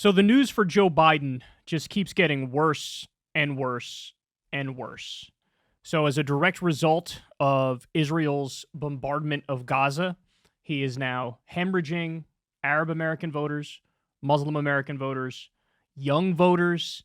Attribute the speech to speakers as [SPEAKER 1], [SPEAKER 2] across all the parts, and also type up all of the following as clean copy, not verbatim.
[SPEAKER 1] So the news for Joe Biden just keeps getting worse and worse and worse. So as a direct result of Israel's bombardment of Gaza, he is now hemorrhaging Arab American voters, Muslim American voters, young voters,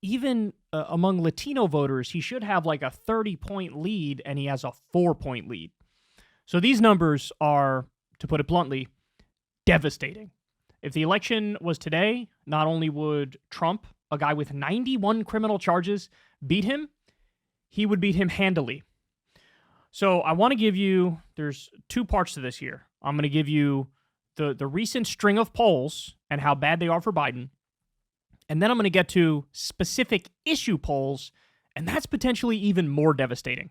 [SPEAKER 1] even among Latino voters. He should have like a 30-point lead, and he has a 4-point lead. So these numbers are, to put it bluntly, devastating. If the election was today, not only would Trump, a guy with 91 criminal charges, beat him, he would beat him handily. So I want to give you, there's two parts to this here. I'm going to give you the recent string of polls and how bad they are for Biden. And then I'm going to get to specific issue polls, and that's potentially even more devastating.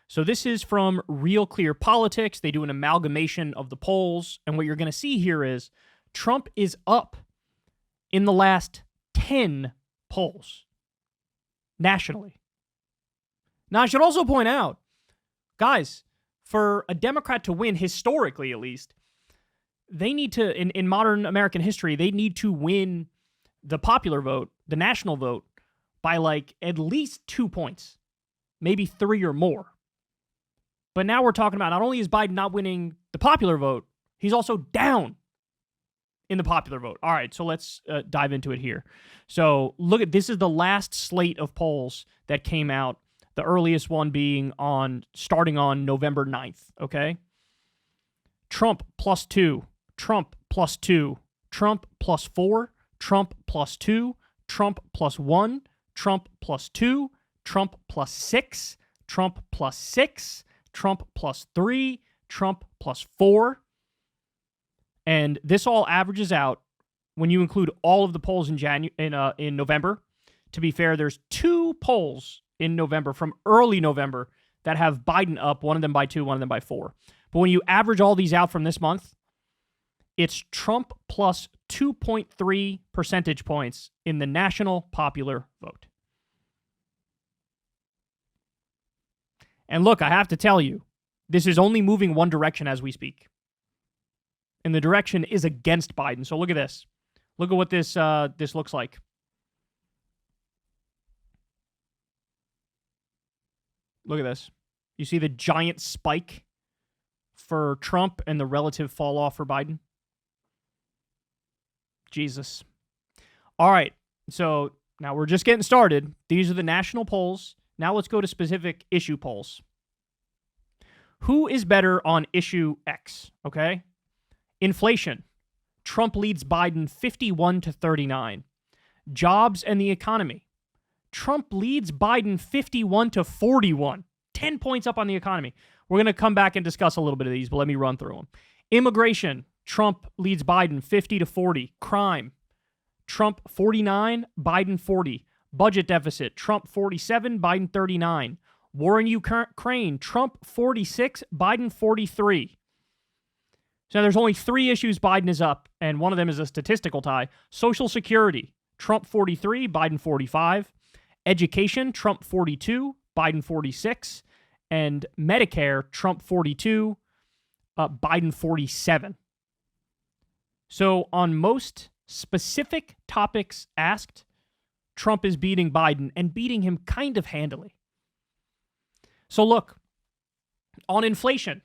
[SPEAKER 1] So this is from Real Clear Politics. They do an amalgamation of the polls, and what you're going to see here is Trump is up in the last 10 polls nationally. Now, I should also point out, guys, for a Democrat to win, historically at least, they need to, in modern American history, they need to win the popular vote, the national vote, by like at least 2 points, maybe 3 or more. But now we're talking about not only is Biden not winning the popular vote, he's also down in the popular vote. All right, so let's dive into it here. So look at, this is the last slate of polls that came out, the earliest one being starting on November 9th, okay? Trump +2, Trump +2, Trump +4, Trump +2, Trump +1, Trump +2, Trump +6, Trump +6, Trump +3, Trump +4. And this all averages out when you include all of the polls in November. To be fair, there's 2 polls in November from early November that have Biden up, one of them by 2, one of them by 4. But when you average all these out from this month, it's Trump plus 2.3 percentage points in the national popular vote. And look, I have to tell you, this is only moving one direction as we speak. And the direction is against Biden. So look at this. Look at what this looks like. Look at this. You see the giant spike for Trump and the relative fall off for Biden? Jesus. All right. So now we're just getting started. These are the national polls. Now let's go to specific issue polls. Who is better on issue X? Okay. Inflation. Trump leads Biden 51-39. Jobs and the economy. Trump leads Biden 51-41. 10 points up on the economy. We're going to come back and discuss a little bit of these, but let me run through them. Immigration. Trump leads Biden 50-40. Crime. Trump 49, Biden 40. Budget deficit. Trump 47, Biden 39. War in Ukraine. Trump 46, Biden 43. So there's only 3 issues Biden is up, and one of them is a statistical tie. Social Security. Trump 43, Biden 45. Education. Trump 42, Biden 46. And Medicare. Trump 42, Biden 47. So on most specific topics asked, Trump is beating Biden and beating him kind of handily. So look, on inflation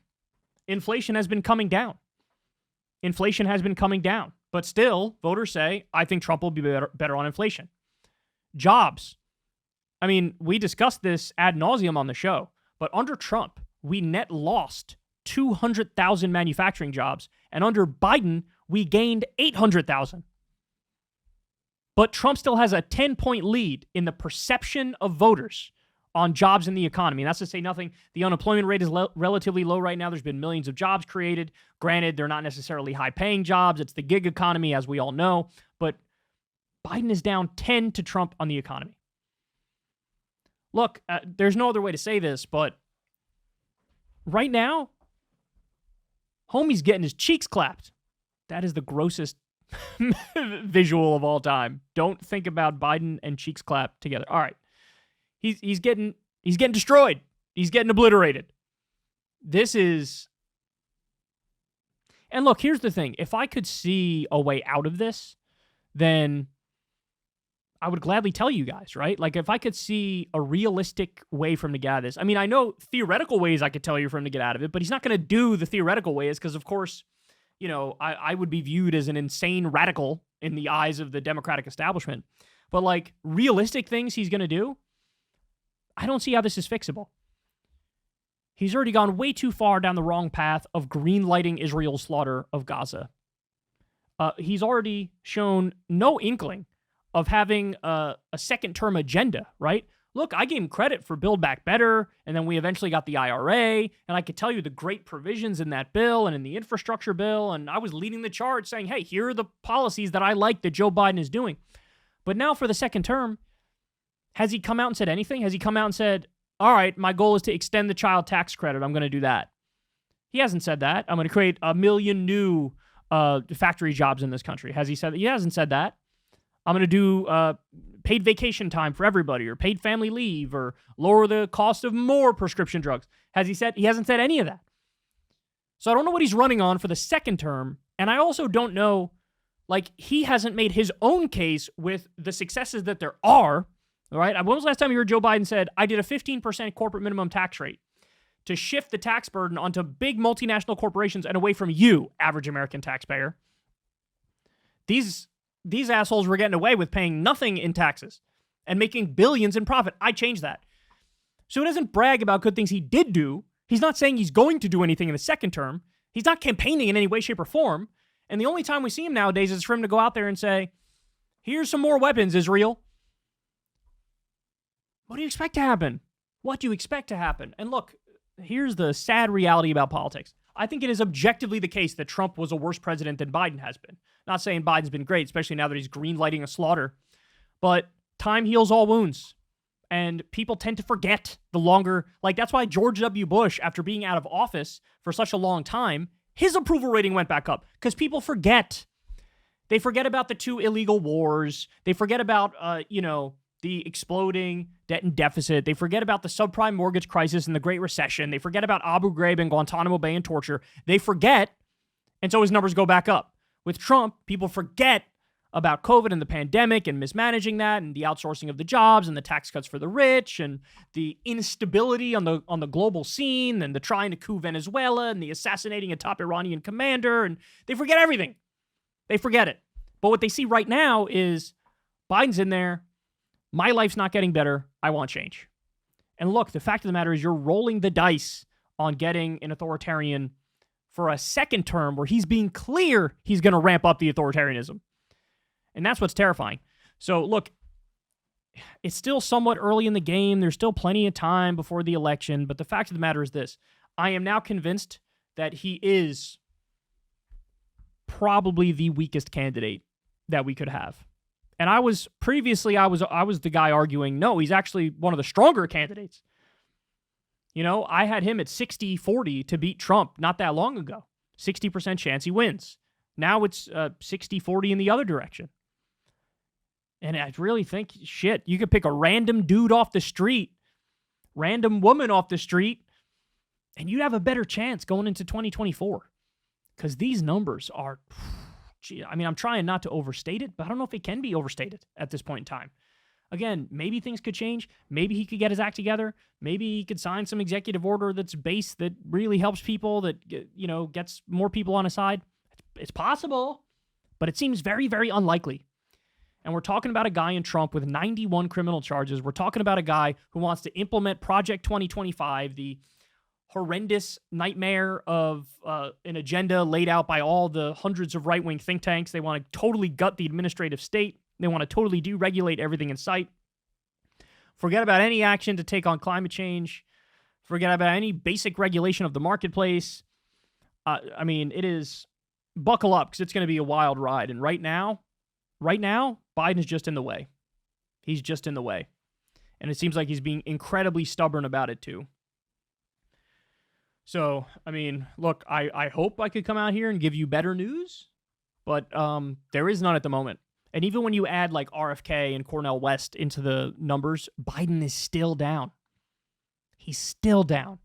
[SPEAKER 1] has been coming down. Inflation has been coming down. But still, voters say, I think Trump will be better on inflation. Jobs. I mean, we discussed this ad nauseum on the show, but under Trump, we net lost 200,000 manufacturing jobs, and under Biden, we gained 800,000. But Trump still has a 10-point lead in the perception of voters on jobs in the economy. And that's to say nothing. The unemployment rate is relatively low right now. There's been millions of jobs created. Granted, they're not necessarily high-paying jobs. It's the gig economy, as we all know. But Biden is down 10 to Trump on the economy. Look, there's no other way to say this, but right now, homie's getting his cheeks clapped. That is the grossest visual of all time. Don't think about Biden and cheeks clapped together. All right. He's getting destroyed. He's getting obliterated. This is... And look, here's the thing. If I could see a way out of this, then I would gladly tell you guys, right? Like, if I could see a realistic way for him to get out of this. I mean, I know theoretical ways I could tell you for him to get out of it, but he's not going to do the theoretical ways because, of course, I would be viewed as an insane radical in the eyes of the Democratic establishment. But, like, realistic things he's going to do, I don't see how this is fixable. He's already gone way too far down the wrong path of green-lighting Israel's slaughter of Gaza. He's already shown no inkling of having a second-term agenda, right? Look, I gave him credit for Build Back Better, and then we eventually got the IRA, and I could tell you the great provisions in that bill and in the infrastructure bill, and I was leading the charge saying, hey, here are the policies that I like that Joe Biden is doing. But now for the second term, has he come out and said anything? Has he come out and said, all right, my goal is to extend the child tax credit. I'm going to do that. He hasn't said that. I'm going to create 1 million new factory jobs in this country. Has he said that? He hasn't said that. I'm going to do paid vacation time for everybody, or paid family leave, or lower the cost of more prescription drugs. Has he said? He hasn't said any of that. So I don't know what he's running on for the second term. And I also don't know, like, he hasn't made his own case with the successes that there are. All right. When was the last time you heard Joe Biden said, I did a 15% corporate minimum tax rate to shift the tax burden onto big multinational corporations and away from you, average American taxpayer? These assholes were getting away with paying nothing in taxes and making billions in profit. I changed that. So he doesn't brag about good things he did do. He's not saying he's going to do anything in the second term. He's not campaigning in any way, shape, or form. And the only time we see him nowadays is for him to go out there and say, here's some more weapons, Israel. What do you expect to happen? What do you expect to happen? And look, here's the sad reality about politics. I think it is objectively the case that Trump was a worse president than Biden has been. Not saying Biden's been great, especially now that he's green-lighting a slaughter. But time heals all wounds. And people tend to forget the longer... Like, that's why George W. Bush, after being out of office for such a long time, his approval rating went back up. Because people forget. They forget about the 2 illegal wars. They forget about, the exploding debt and deficit. They forget about the subprime mortgage crisis and the Great Recession. They forget about Abu Ghraib and Guantanamo Bay and torture. They forget, and so his numbers go back up. With Trump, people forget about COVID and the pandemic and mismanaging that and the outsourcing of the jobs and the tax cuts for the rich and the instability on the global scene and the trying to coup Venezuela and the assassinating a top Iranian commander. And they forget everything. They forget it. But what they see right now is Biden's in there. My life's not getting better. I want change. And look, the fact of the matter is you're rolling the dice on getting an authoritarian for a second term where he's being clear he's going to ramp up the authoritarianism. And that's what's terrifying. So look, it's still somewhat early in the game. There's still plenty of time before the election. But the fact of the matter is this. I am now convinced that he is probably the weakest candidate that we could have. And I was the guy arguing, no, he's actually one of the stronger candidates. I had him at 60-40 to beat Trump not that long ago. 60% chance he wins. Now it's 60-40 in the other direction. And I really think, shit, you could pick a random dude off the street, random woman off the street, and you'd have a better chance going into 2024. Because these numbers are... I'm trying not to overstate it, but I don't know if it can be overstated at this point in time. Again, maybe things could change. Maybe he could get his act together. Maybe he could sign some executive order that's based, that really helps people, that, gets more people on his side. It's possible, but it seems very, very unlikely. And we're talking about a guy in Trump with 91 criminal charges. We're talking about a guy who wants to implement Project 2025, the horrendous nightmare of an agenda laid out by all the hundreds of right-wing think tanks. They want to totally gut the administrative state. They want to totally deregulate everything in sight. Forget about any action to take on climate change. Forget about any basic regulation of the marketplace. It is... Buckle up, because it's going to be a wild ride. And right now, Biden's just in the way. He's just in the way. And it seems like he's being incredibly stubborn about it, too. So, look, I hope I could come out here and give you better news, but there is none at the moment. And even when you add like RFK and Cornel West into the numbers, Biden is still down. He's still down.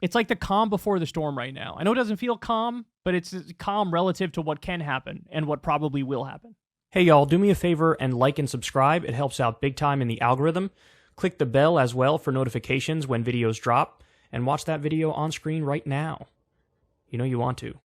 [SPEAKER 1] It's like the calm before the storm right now. I know it doesn't feel calm, but it's calm relative to what can happen and what probably will happen. Hey y'all, do me a favor and like and subscribe. It helps out big time in the algorithm. Click the bell as well for notifications when videos drop, and watch that video on screen right now. You know you want to.